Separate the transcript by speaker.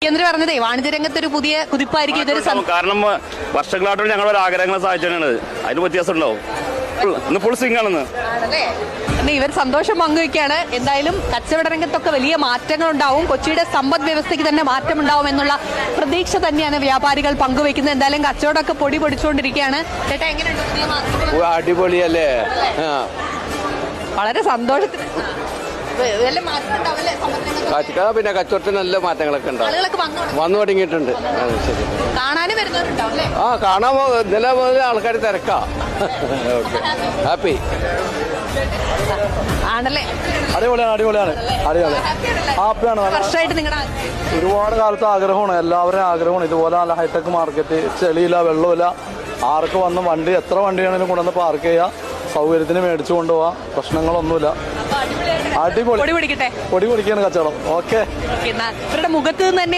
Speaker 1: കേന്ദ്ര പറഞ്ഞതേ വാണിജ്യരംഗത്ത് ഒരു പുതിയ കുതിപ്പായിരിക്കും ഇതൊരു
Speaker 2: കാരണം വർഷങ്ങളായിട്ട് ഞങ്ങളുടെ ആഗ്രഹങ്ങൾ സാധിച്ചാണ് അതിന് വ്യത്യാസം ഉണ്ടാവും. ഇന്ന് ഫുൾ സ്വിംഗ് ആണെന്ന്
Speaker 1: ഇവർ സന്തോഷം പങ്കുവയ്ക്കാണ്. എന്തായാലും കച്ചവട രംഗത്തൊക്കെ വലിയ മാറ്റങ്ങൾ ഉണ്ടാവും. കൊച്ചിയുടെ സമ്പദ് വ്യവസ്ഥയ്ക്ക് തന്നെ മാറ്റമുണ്ടാവും എന്നുള്ള പ്രതീക്ഷ തന്നെയാണ് വ്യാപാരികൾ പങ്കുവയ്ക്കുന്നത്. എന്തായാലും കച്ചവടമൊക്കെ പൊടി പൊടിച്ചുകൊണ്ടിരിക്കുകയാണ്. ചേട്ടാ എങ്ങനെയുണ്ട്?
Speaker 3: അടിപൊളിയല്ലേ,
Speaker 1: വളരെ സന്തോഷത്തിന്
Speaker 3: പിന്നെ കച്ചവടത്തിന് നല്ല മാറ്റങ്ങളൊക്കെ ഉണ്ടാവും, വന്നു തുടങ്ങിയിട്ടുണ്ട്. ശരി,
Speaker 1: കാണാനും വരുന്നവരുണ്ടാവും അല്ലേ?
Speaker 3: ആ കാണാൻ ഇന്നലെ മുതൽ ആൾക്കാർ തിരക്കാ. ഓക്കെ, ഹാപ്പി
Speaker 1: ആണല്ലേ?
Speaker 4: അടിപൊളിയാണ്, അടിപൊളിയാണ്, അടിപൊളി, ഹാപ്പിയാണ്.
Speaker 1: വർഷമായിട്ട് നിങ്ങളുടെ
Speaker 4: ഒരുപാട് കാലത്ത് ആഗ്രഹമാണ്, എല്ലാവരുടെയും ആഗ്രഹമാണ് ഇതുപോലെ നല്ല ഹൈടെക് മാർക്കറ്റ്, ചെളിയില്ല, വെള്ളമില്ല, ആർക്ക് വന്ന് വണ്ടി എത്ര വണ്ടിയാണെങ്കിലും കൊണ്ടുവന്ന് പാർക്ക് ചെയ്യാം, സൗകര്യത്തിന് മേടിച്ചു കൊണ്ടുപോവാം, പ്രശ്നങ്ങളൊന്നുമില്ല. അടിപൊളി, പൊടി പൊടിക്കാണ് കച്ചവടം. ഓക്കെ,
Speaker 1: ഇവരുടെ മുഖത്ത് നിന്ന് തന്നെ